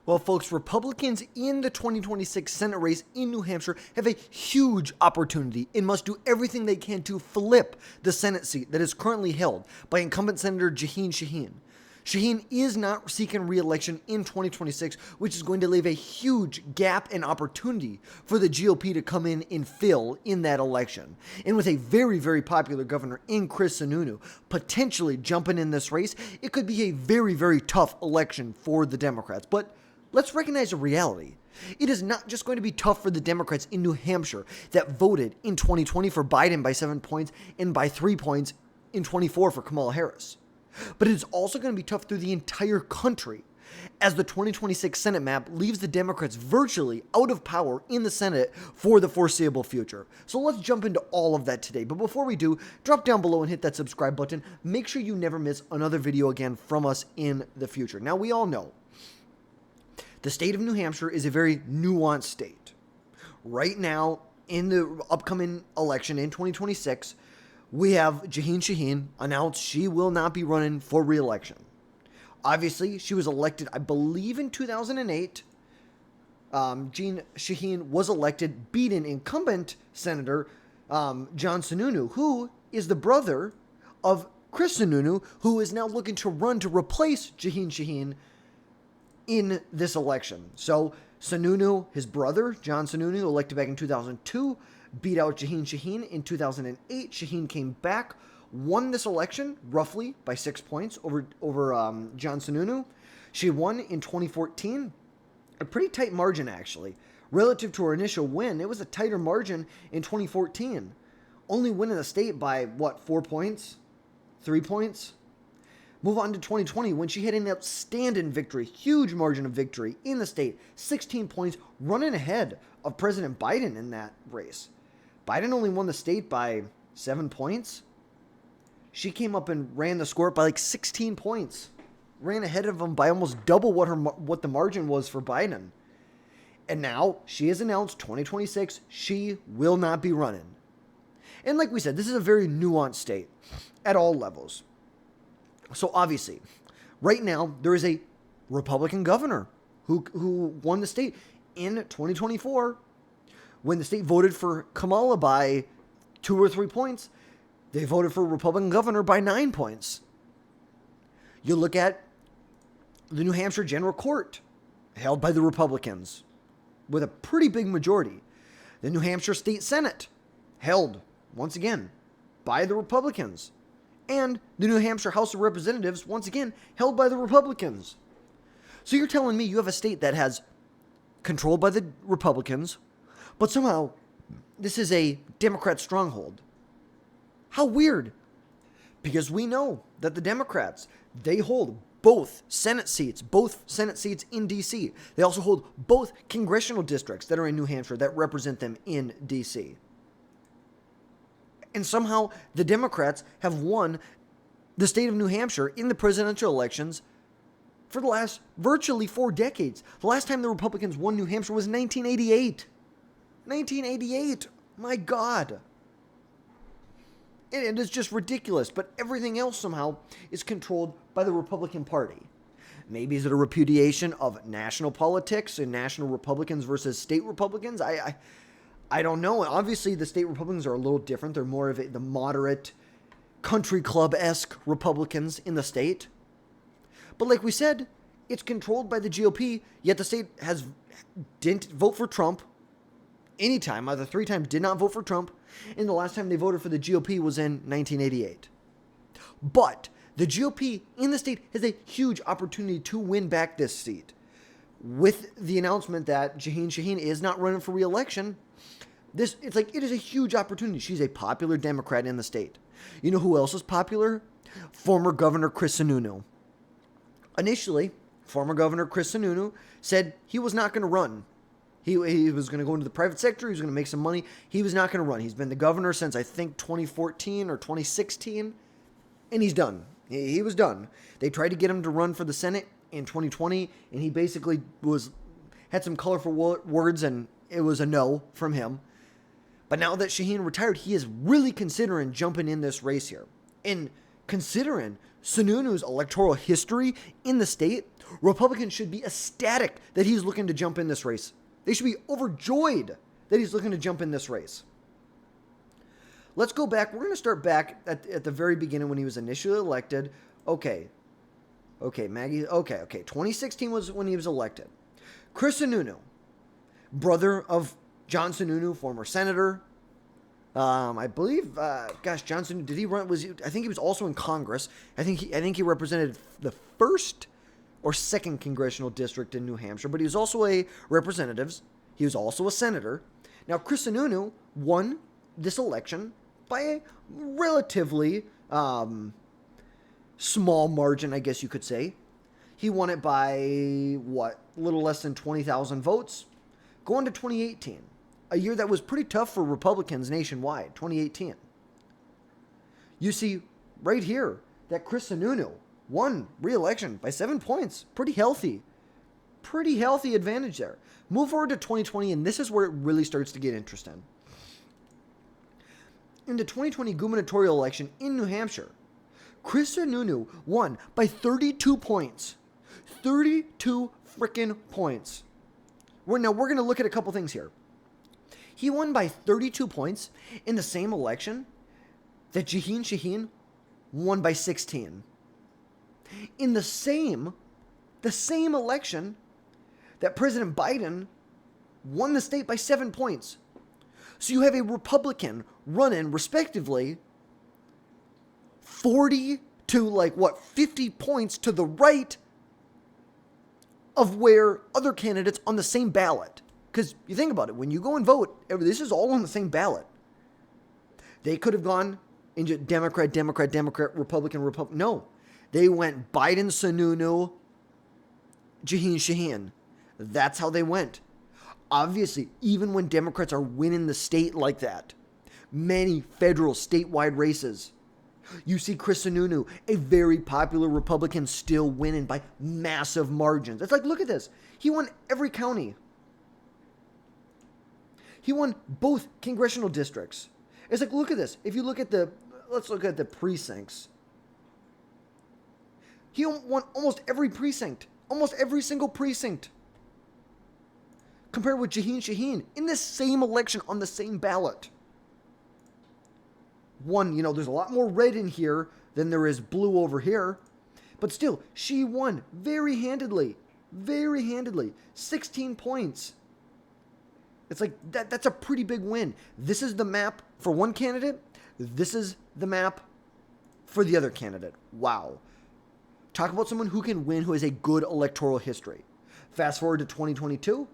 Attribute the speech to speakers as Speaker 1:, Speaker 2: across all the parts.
Speaker 1: Well, folks, Republicans in the 2026 Senate race in New Hampshire have a huge opportunity and must do everything they can to flip the Senate seat that is currently held by incumbent Senator Shaheen. Shaheen is not seeking re-election in 2026, which is going to leave a huge gap and opportunity for the GOP to come in and fill in that election. And with a very, very popular governor in Chris Sununu potentially jumping in this race, it could be a very, very tough election for the Democrats. But let's recognize a reality. It is not just going to be tough for the Democrats in New Hampshire that voted in 2020 for Biden by 7 points and by 3 points in 24 for Kamala Harris. But it is also going to be tough through the entire country as the 2026 Senate map leaves the Democrats virtually out of power in the Senate for the foreseeable future. So let's jump into all of that today. But before we do, drop down below and hit that subscribe button. Make sure you never miss another video again from us in the future. Now, we all know the state of New Hampshire is a very nuanced state. Right now, in the upcoming election in 2026, we have Shaheen announced she will not be running for re-election. Obviously, she was elected, I believe, in 2008. Shaheen was elected, beating incumbent Senator John Sununu, who is the brother of Chris Sununu, who is now looking to run to replace Shaheen in this election. So Sununu, his brother, John Sununu, elected back in 2002, beat out Shaheen in 2008. Shaheen came back, won this election roughly by 6 points over John Sununu. She won in 2014, a pretty tight margin actually. Relative to her initial win, it was a tighter margin in 2014. Only winning the state by, 4 points? 3 points? Move on to 2020 when she had an outstanding victory, huge margin of victory in the state, 16 points, running ahead of President Biden in that race. Biden only won the state by 7 points. She came up and ran the score by 16 points. Ran ahead of him by almost double what the margin was for Biden. And now she has announced 2026, she will not be running. And like we said, this is a very nuanced state at all levels. So obviously, right now, there is a Republican governor who won the state in 2024. When the state voted for Kamala by 2 or 3 points, they voted for a Republican governor by 9 points. You look at the New Hampshire General Court, held by the Republicans, with a pretty big majority. The New Hampshire State Senate, held, once again, by the Republicans. And the New Hampshire House of Representatives, once again, held by the Republicans. So you're telling me you have a state that has controlled by the Republicans, but somehow this is a Democrat stronghold. How weird. Because we know that the Democrats, they hold both Senate seats in D.C. They also hold both congressional districts that are in New Hampshire that represent them in D.C. And somehow the Democrats have won the state of New Hampshire in the presidential elections for the last virtually 4 decades. The last time the Republicans won New Hampshire was 1988. 1988. My God. It is just ridiculous. But everything else somehow is controlled by the Republican Party. Maybe is it a repudiation of national politics and national Republicans versus state Republicans? I don't know. Obviously, the state Republicans are a little different. They're more of the moderate, country club-esque Republicans in the state. But like we said, it's controlled by the GOP, yet the state didn't vote for Trump anytime. Either 3 times did not vote for Trump, and the last time they voted for the GOP was in 1988. But the GOP in the state has a huge opportunity to win back this seat. With the announcement that Shaheen is not running for re-election, it is a huge opportunity. She's a popular Democrat in the state. You know who else is popular? Former Governor Chris Sununu. Initially, former Governor Chris Sununu said he was not going to run. He was going to go into the private sector. He was going to make some money. He was not going to run. He's been the governor since, I think, 2014 or 2016, and he's done. He was done. They tried to get him to run for the Senate in 2020, and he basically had some colorful words, and it was a no from him. But now that Shaheen retired, he is really considering jumping in this race here. And considering Sununu's electoral history in the state, Republicans should be ecstatic that he's looking to jump in this race. They should be overjoyed that he's looking to jump in this race. Let's go back. We're going to start back at the very beginning when he was initially elected. Okay, Maggie. Okay. 2016 was when he was elected. Chris Sununu, brother of John Sununu, former senator. I believe, John Sununu, did he run? I think he was also in Congress. I think he represented the 1st or 2nd congressional district in New Hampshire, but he was also a representative. He was also a senator. Now, Chris Sununu won this election by a relatively small margin, I guess you could say. He won it by, a little less than 20,000 votes. Going to 2018, a year that was pretty tough for Republicans nationwide, 2018. You see right here that Chris Sununu won re-election by 7 points. Pretty healthy advantage there. Move forward to 2020, and this is where it really starts to get interesting. In the 2020 gubernatorial election in New Hampshire, Chris Sununu won by 32 points. 32 freaking points. Now, we're going to look at a couple things here. He won by 32 points in the same election that Shaheen won by 16. In the same election that President Biden won the state by 7 points. So you have a Republican running, respectively, 40 to 50 points to the right of where other candidates on the same ballot. Because you think about it, when you go and vote, this is all on the same ballot. They could have gone into Democrat, Republican. No. They went Biden, Sununu, Shaheen. That's how they went. Obviously, even when Democrats are winning the state like that, many federal statewide races, you see Chris Sununu, a very popular Republican, still winning by massive margins. It's like, look at this. He won every county. He won both congressional districts. It's like, look at this. If you look at let's look at the precincts. He won almost every precinct. Almost every single precinct. Compared with Shaheen in this same election on the same ballot. There's a lot more red in here than there is blue over here. But still, she won very handedly. 16 points. It's like, that's a pretty big win. This is the map for one candidate. This is the map for the other candidate. Wow. Talk about someone who can win, who has a good electoral history. Fast forward to 2022.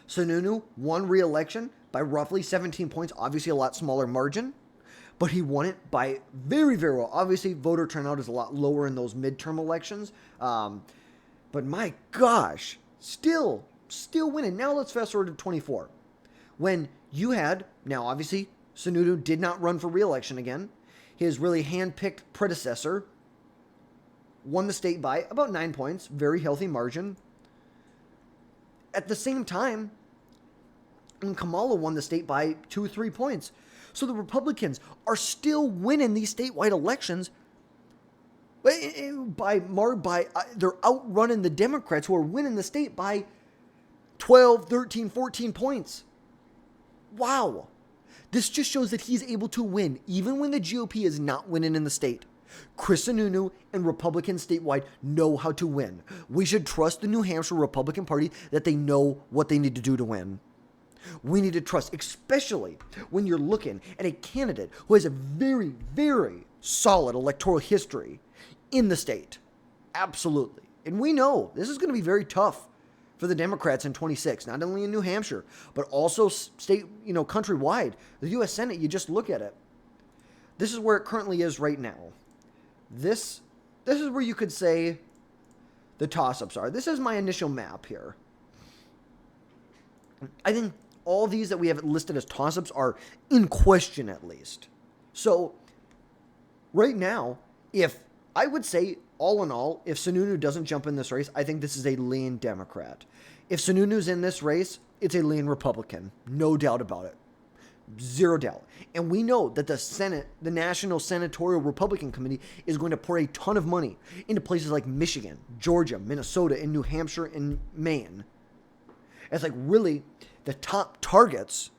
Speaker 1: Sununu won re-election by roughly 17 points. Obviously a lot smaller margin. But he won it by very, very well. Obviously, voter turnout is a lot lower in those midterm elections. But my gosh, still winning. Now let's fast forward to 24. When you had, now obviously, Sununu did not run for re-election again. His really hand-picked predecessor won the state by about 9 points. Very healthy margin. At the same time, Kamala won the state by 2 or 3 points. So the Republicans are still winning these statewide elections they're outrunning the Democrats who are winning the state by 12, 13, 14 points. Wow. This just shows that he's able to win even when the GOP is not winning in the state. Chris Sununu and Republicans statewide know how to win. We should trust the New Hampshire Republican Party that they know what they need to do to win. We need to trust, especially when you're looking at a candidate who has a very, very solid electoral history in the state. Absolutely. And we know this is going to be very tough for the Democrats in 26, not only in New Hampshire, but also state, countrywide. The U.S. Senate, you just look at it. This is where it currently is right now. This is where you could say the toss-ups are. This is my initial map here. I think all these that we have listed as toss-ups are in question at least. So, right now, I would say, all in all, if Sununu doesn't jump in this race, I think this is a lean Democrat. If Sununu's in this race, it's a lean Republican. No doubt about it. Zero doubt. And we know that the Senate, the National Senatorial Republican Committee, is going to pour a ton of money into places like Michigan, Georgia, Minnesota, and New Hampshire and Maine. It's like really the top targets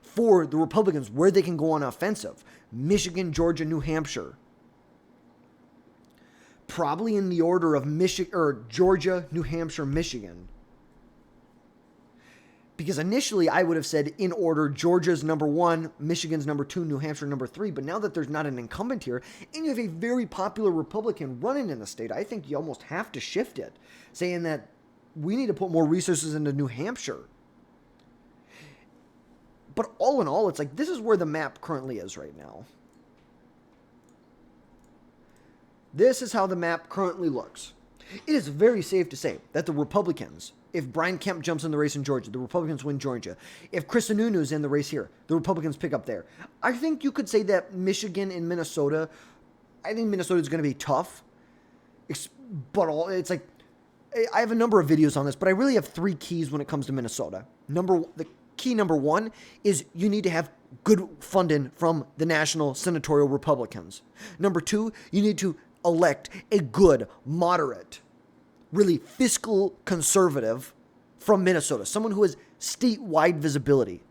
Speaker 1: for the Republicans where they can go on offensive. Michigan, Georgia, New Hampshire. Probably in the order of Georgia, New Hampshire, Michigan. Because initially I would have said in order, Georgia's number 1, Michigan's number 2, New Hampshire number 3. But now that there's not an incumbent here, and you have a very popular Republican running in the state, I think you almost have to shift it, saying that we need to put more resources into New Hampshire. But all in all, it's like this is where the map currently is right now. This is how the map currently looks. It is very safe to say that the Republicans, if Brian Kemp jumps in the race in Georgia, the Republicans win Georgia. If Chris Sununu is in the race here, the Republicans pick up there. I think you could say that Michigan and Minnesota, I think Minnesota is going to be tough. But it's like, I have a number of videos on this, but I really have 3 keys when it comes to Minnesota. The key number 1 is you need to have good funding from the National Senatorial Republicans. Number 2, you need to elect a good, moderate, really fiscal conservative from Minnesota, someone who has statewide visibility,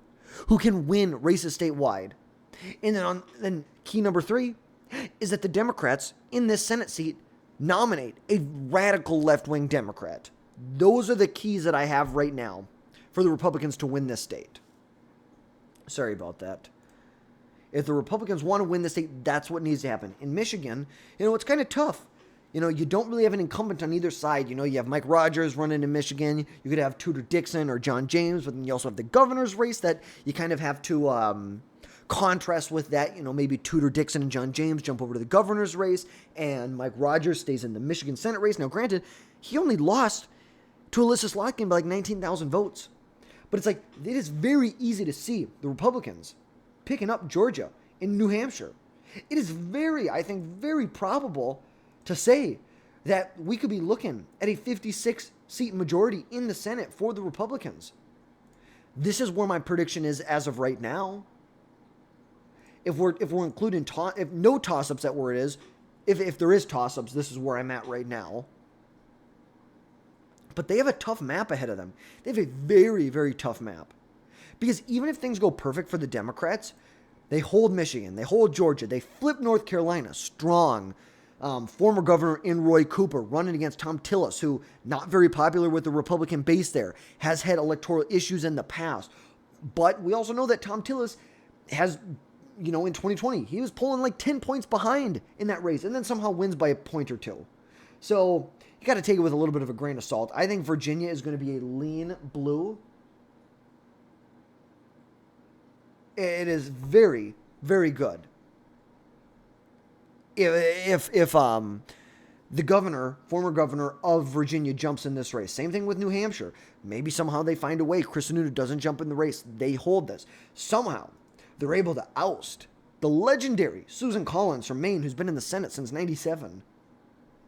Speaker 1: who can win races statewide. And then key number 3 is that the Democrats in this Senate seat nominate a radical left-wing Democrat. Those are the keys that I have right now for the Republicans to win this state. Sorry about that. If the Republicans want to win the state, that's what needs to happen. In Michigan, it's kind of tough. You don't really have an incumbent on either side. You have Mike Rogers running in Michigan. You could have Tudor Dixon or John James, but then you also have the governor's race that you kind of have to contrast with that. Maybe Tudor Dixon and John James jump over to the governor's race, and Mike Rogers stays in the Michigan Senate race. Now, granted, he only lost to Alyssa Slotkin by like 19,000 votes. But it's like, it is very easy to see the Republicans picking up Georgia and New Hampshire. It is I think, very probable to say that we could be looking at a 56-seat majority in the Senate for the Republicans. This is where my prediction is as of right now. If we're including if no toss-ups at where it is, if there is toss-ups, this is where I'm at right now. But they have a tough map ahead of them. They have a very, very tough map. Because even if things go perfect for the Democrats, they hold Michigan, they hold Georgia, they flip North Carolina, strong. Former Governor Roy Cooper running against Tom Tillis, who not very popular with the Republican base there, has had electoral issues in the past. But we also know that Tom Tillis has, in 2020, he was pulling like 10 points behind in that race and then somehow wins by a point or two. So you got to take it with a little bit of a grain of salt. I think Virginia is going to be a lean blue. It is very, very good. If the former governor of Virginia jumps in this race. Same thing with New Hampshire. Maybe somehow they find a way. Chris Sununu doesn't jump in the race. They hold this. Somehow they're able to oust the legendary Susan Collins from Maine, who's been in the Senate since 97.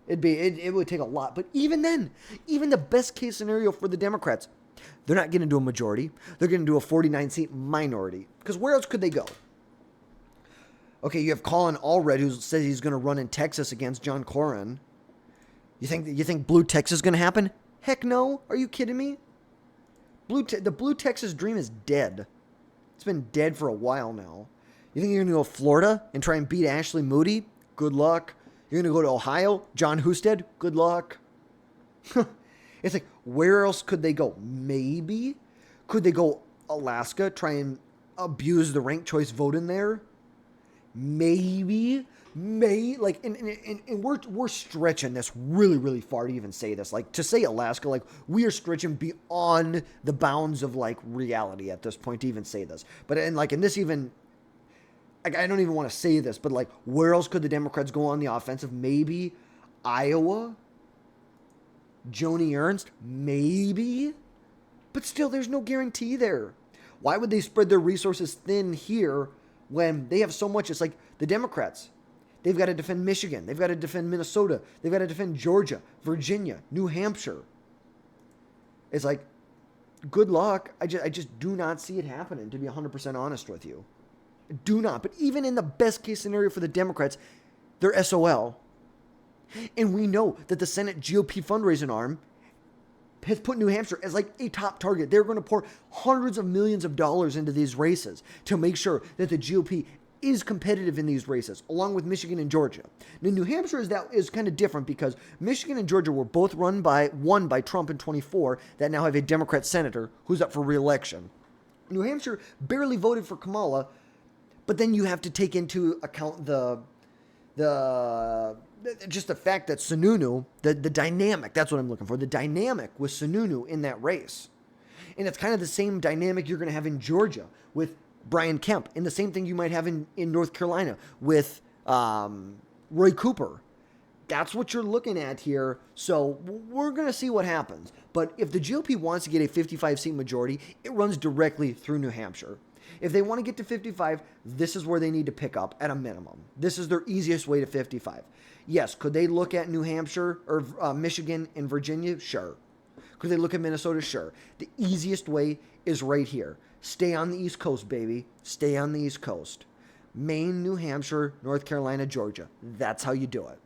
Speaker 1: It would take a lot. But even then, even the best case scenario for the Democrats, they're not getting to a majority. They're getting to a 49-seat minority. Because where else could they go? Okay, you have Colin Allred, who says he's going to run in Texas against John Cornyn. You think Blue Texas is going to happen? Heck no. Are you kidding me? The Blue Texas dream is dead. It's been dead for a while now. You think you're going to go to Florida and try and beat Ashley Moody? Good luck. You're going to go to Ohio? John Husted? Good luck. It's like, where else could they go? Maybe. Could they go Alaska, try and abuse the ranked choice vote in there? Maybe. And we're stretching this really, really far to even say this. Like, to say Alaska, like, we are stretching beyond the bounds of, like, reality at this point to even say this. But, and this even, like, I don't even want to say this, but, like, where else could the Democrats go on the offensive? Maybe Iowa? Joni Ernst? Maybe? But still, there's no guarantee there. Why would they spread their resources thin here when they have so much? It's like the Democrats. They've got to defend Michigan. They've got to defend Minnesota. They've got to defend Georgia, Virginia, New Hampshire. It's like, good luck. I just do not see it happening, to be 100% honest with you. Do not. But even in the best case scenario for the Democrats, they're SOL. And we know that the Senate GOP fundraising arm has put New Hampshire as like a top target. They're going to pour hundreds of millions of dollars into these races to make sure that the GOP is competitive in these races, along with Michigan and Georgia. Now, New Hampshire is kind of different because Michigan and Georgia were both won by Trump in 24 that now have a Democrat senator who's up for re-election. New Hampshire barely voted for Kamala, but then you have to take into account just the fact that Sununu, the dynamic, that's what I'm looking for, the dynamic with Sununu in that race. And it's kind of the same dynamic you're going to have in Georgia with Brian Kemp, and the same thing you might have in North Carolina with Roy Cooper. That's what you're looking at here. So we're going to see what happens. But if the GOP wants to get a 55-seat majority, it runs directly through New Hampshire. If they want to get to 55, this is where they need to pick up at a minimum. This is their easiest way to 55. Yes, could they look at New Hampshire or Michigan and Virginia? Sure. Could they look at Minnesota? Sure. The easiest way is right here. Stay on the East Coast, baby. Stay on the East Coast. Maine, New Hampshire, North Carolina, Georgia. That's how you do it.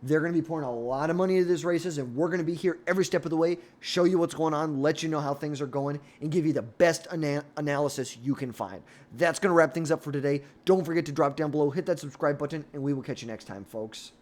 Speaker 1: They're going to be pouring a lot of money into these races, and we're going to be here every step of the way, show you what's going on, let you know how things are going, and give you the best analysis you can find. That's going to wrap things up for today. Don't forget to drop down below, hit that subscribe button, and we will catch you next time, folks.